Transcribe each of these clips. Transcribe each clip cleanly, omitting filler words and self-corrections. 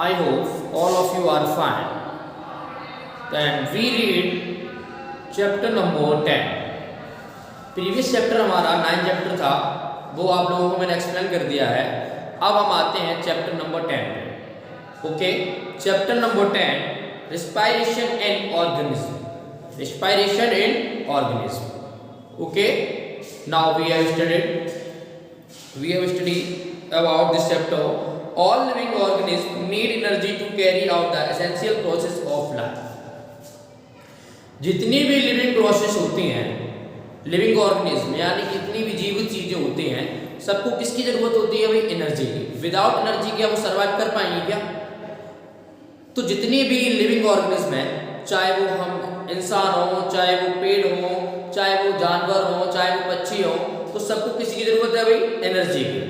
I hope all of you are fine. Then we read chapter number 10. Previous chapter हमारा 9 chapter था, वो आप लोगों को मैंने एक्सप्लेन कर दिया है। अब हम आते हैं चैप्टर नंबर 10 पे। Okay, chapter number 10, respiration in organism. Respiration in organism. Okay, now we have studied about this chapter. All living organisms need energy to carry out the essential process of life. जितनी भी living process होती हैं, living organism यानी कितनी भी जीवित चीजें होती हैं, सबको किसकी जरूरत होती है भाई? एनर्जी की। विदाउट एनर्जी क्या वो सरवाइव कर पाएंगे क्या? तो जितनी भी लिविंग ऑर्गेनिज्म है, चाहे वो हम इंसान हो, चाहे वो पेड़ हो, चाहे वो जानवर हो, चाहे वो पक्षी हो, तो सबको किसकी जरूरत है भाई? एनर्जी की।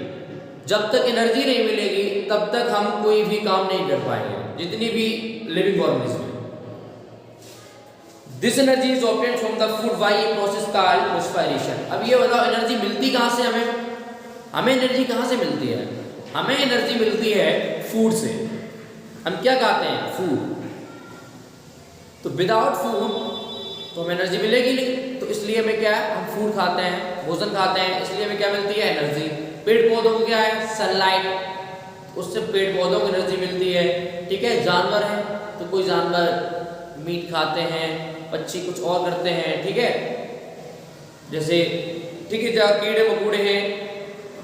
जब तक एनर्जी नहीं मिलेगी तब तक हम कोई भी काम नहीं कर पाएंगे, जितनी भी लिविंग ऑर्गेनिज्म है। This energy is obtained from the food by a process called respiration. अब ये बताओ एनर्जी मिलती कहाँ से हमें एनर्जी कहाँ से मिलती है? हमें एनर्जी मिलती है फूड से। हम क्या खाते हैं? फूड। तो विदाउट फूड तो हमें एनर्जी मिलेगी नहीं, तो इसलिए हमें क्या है? हम फूड खाते हैं, भोजन खाते हैं, इसलिए हमें क्या मिलती है? एनर्जी। पेड़ पौधों को क्या है? सनलाइट, उससे पेड़ पौधों को एनर्जी मिलती है। ठीक है, जानवर है तो कोई जानवर मीट खाते हैं, पक्षी कुछ और करते हैं। ठीक है, जैसे ठीक है, जहाँ कीड़े मकोड़े हैं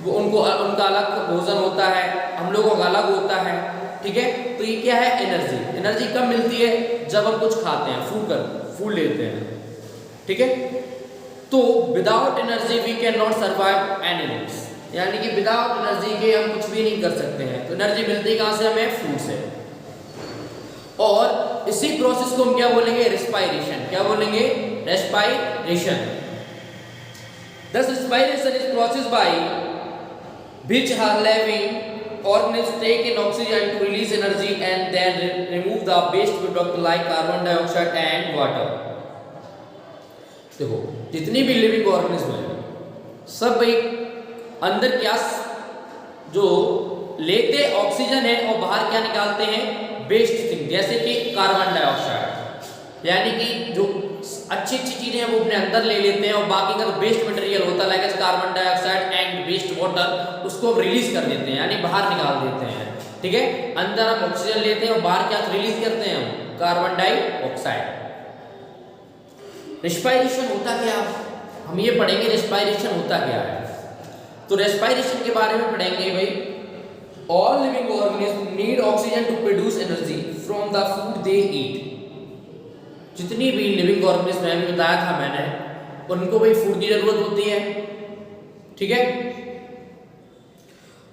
वो उनका अलग भोजन होता है, हम लोगों का अलग होता है। ठीक है, तो ये क्या है? एनर्जी। एनर्जी कब मिलती है? जब हम कुछ खाते हैं, फूड लेते हैं। ठीक है, तो without energy we can not survive animals, यानी कि विदाउट एनर्जी के हम कुछ भी नहीं कर सकते हैं। तो एनर्जी मिलती कहाँ से हमें? फूड से। और इसी प्रोसेस को हम क्या बोलेंगे? रेस्पिरेशन। क्या बोलेंगे? Respiration. Thus respiration is processed by which are living organisms take in oxygen to release energy and then remove the waste product like carbon dioxide and water. देखो, जितनी भी लिविंग ऑर्गेनिज्म है सब एक अंदर क्या जो लेते ऑक्सीजन है और बाहर क्या निकालते हैं? वेस्ट थिंग, जैसे कि कार्बन डाइऑक्साइड, यानी कि जो अच्छी चीजें हैं वो अपने अंदर ले लेते हैं और बाकी का जो वेस्ट मटेरियल होता है like carbon dioxide and waste water, उसको रिलीज कर देते हैं, यानी बाहर निकाल देते हैं। ठीक है, अंदर हम ऑक्सीजन लेते हैं और बाहर क्या रिलीज करते हैं? हम कार्बन डाइऑक्साइड। रेस्पिरेशन होता क्या? हम ये पढ़ेंगे रेस्पिरेशन होता क्या है। तो रेस्पिरेशन के बारे में पढ़ेंगे भाई। All living organism need oxygen to produce energy from the food they eat. जितनी भी लिविंग ऑर्गेनिज्म है, अभी बताया था मैंने, उनको भाई फूड की जरूरत होती है। ठीक है,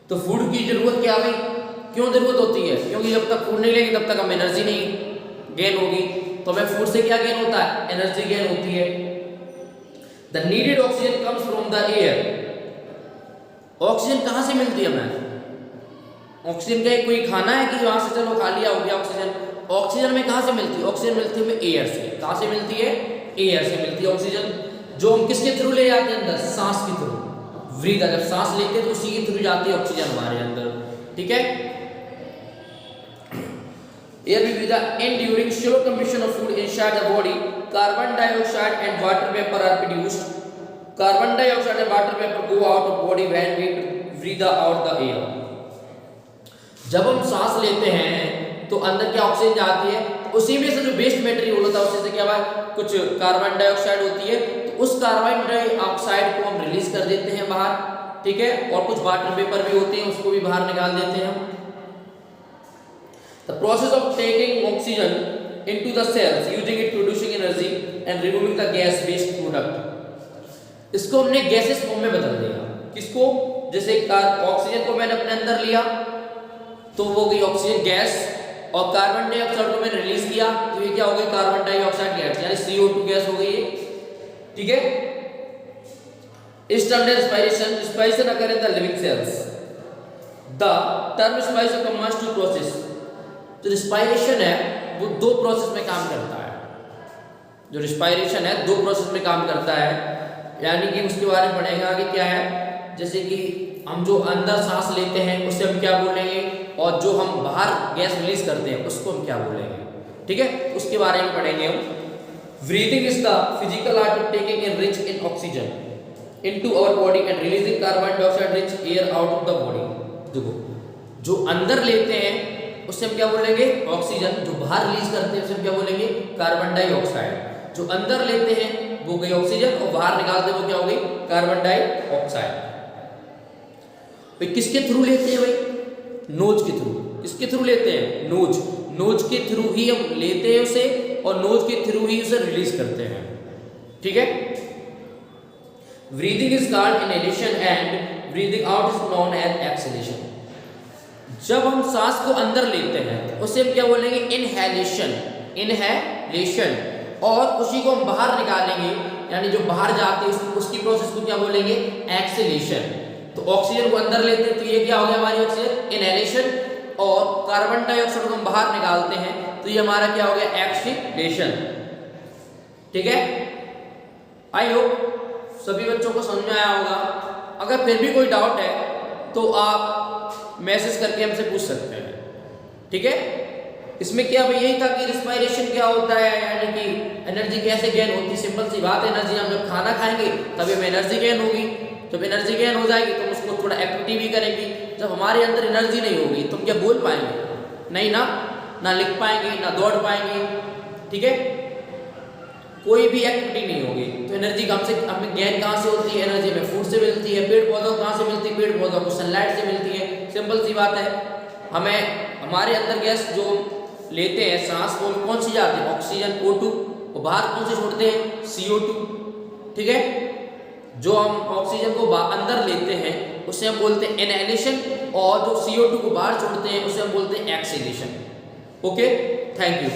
तो फूड की जरूरत क्या भाई? क्यों जरूरत होती है? क्योंकि जब तक फूड नहीं लेंगे तब तक हमें एनर्जी नहीं गेन होगी। तो हमें फूड से क्या गेन होता है? एनर्जी गेन होती है। The needed oxygen comes from the air. Oxygen कहाँ से मिलती है हमें? ऑक्सीजन का कोई खाना है कि वहां से चलो खा लिया हो गया ऑक्सीजन? ऑक्सीजन में कहाँ से मिलती है? ऑक्सीजन मिलती है हमें एयर से। कहाँ से मिलती है? एयर से मिलती है ऑक्सीजन, जो हम किसके थ्रू ले जाते हैं? अंदर सांस के थ्रू। ब्रीथ, जब सांस लेते हैं तो उसी के थ्रू जाती है ऑक्सीजन हमारे अंदर। ठीक है, air will be the end during slow combustion of food inside the body, carbon dioxide and water vapour are produced. Carbon dioxide and water vapour go out of body when we breathe out the air. जब हम सांस लेते हैं तो अंदर क्या oxygen जाती है, तो उसी में से जो वेस्ट मटेरियल होता है उससे क्या हुआ? कुछ कार्बन डाइऑक्साइड होती है, तो उस कार्बन डाइऑक्साइड को हम रिलीज कर देते हैं बाहर। ठीक है, और कुछ वाटर वेपर भी होते हैं, उसको भी बाहर निकाल देते हैं हम। The process of taking oxygen into the cells using it producing energy and removing the gas waste product. इसको हमने गैसेस फॉर्म में बदल दिया। किसको? जैसे ऑक्सीजन को मैंने अपने अंदर लिया तो वो गई ऑक्सीजन गैस, और कार्बन डाइऑक्साइड को मैंने रिलीज किया तो ये क्या हो गई? कार्बन डाइऑक्साइड गैस, यानी CO2 गैस हो गई है। ठीक है, इस term respiration occur in the living cells. The term respiration comes to process. जो रेस्पिरेशन है वो दो प्रोसेस में काम करता है। जो रेस्पिरेशन है दो प्रोसेस में काम करता है, यानी कि उसके बारे में पढ़ेगा कि क्या है। जैसे कि हम जो अंदर सांस लेते हैं उससे हम क्या बोलेंगे? और जो हम बाहर गैस रिलीज करते हैं उसको हम क्या बोलेंगे, ठीक है, उसके बारे में पढ़ेंगे हम। Breathing is the physical art of taking in rich in oxygen into our body and releasing carbon dioxide rich air out of the body. देखो, जो अंदर लेते हैं उससे हम क्या बोलेंगे ऑक्सीजन, जो बाहर रिलीज करते हैं उससे हम क्या बोलेंगे कार्बन डाइऑक्साइड। जो अंदर लेते हैं वो गई ऑक्सीजन और बाहर निकालते हैं वो क्या हो गई कार्बन डाइऑक्साइड। भाई किसके थ्रू लेते हैं भाई, नोज के थ्रू। किसके थ्रू लेते हैं, नोज। नोज के थ्रू ही हम लेते हैं उसे और नोज के थ्रू ही उसे रिलीज करते हैं, ठीक है। Breathing is called inhalation and breathing out is known as exhalation. जब हम सांस को अंदर लेते हैं उसे हम क्या बोलेंगे इनहेलेशन, इनहेलेशन, और उसी को हम बाहर निकालेंगे यानी जो बाहर जाते हैं उसकी प्रोसेस को क्या बोलेंगे एक्सहेलेशन। तो ऑक्सीजन को अंदर लेते हैं तो ये क्या हो गया हमारी ऑक्सीजन इनहेलेशन, और कार्बन डाइऑक्साइड को हम बाहर निकालते हैं तो ये हमारा क्या हो गया एक्सहेलेशन, ठीक है। आई होप सभी बच्चों को समझ में आया होगा। अगर फिर भी कोई डाउट है तो आप मैसेज करके हमसे पूछ सकते हैं, ठीक है। इसमें क्या भाई यही था कि रिस्पायरेशन क्या होता है, यानी कि एनर्जी कैसे गेन होती है। सिंपल सी बात है, एनर्जी हम जब खाना खाएंगे तभी हमें एनर्जी गेन होगी। जब एनर्जी गेन हो जाएगी तो उसको थोड़ा एक्टिविटी भी करेंगे। जब हमारे अंदर एनर्जी नहीं होगी तो हम क्या बोल पाएंगे, नहीं ना, ना लिख पाएंगे ना दौड़ पाएंगे, ठीक है, कोई भी एक्टिविटी नहीं होगी। तो एनर्जी कम से हमें गेन कहाँ से होती है, एनर्जी हमें फूड से मिलती है। पेड़ पौधों कहाँ से मिलती है, पेड़ पौधों को सनलाइट से मिलती है। सिंपल सी बात है, हमें हमारे अंदर गैस जो लेते हैं सांस वो कौन सी जाती है ऑक्सीजन O2, और बाहर कौन से छोड़ते हैं CO2, ठीक है। जो हम ऑक्सीजन को अंदर लेते हैं उसे हम बोलते हैं इनहेलेशन, और जो CO2 को बाहर छोड़ते हैं उसे हम बोलते हैं एक्सहेलेशन। Okay, thank you.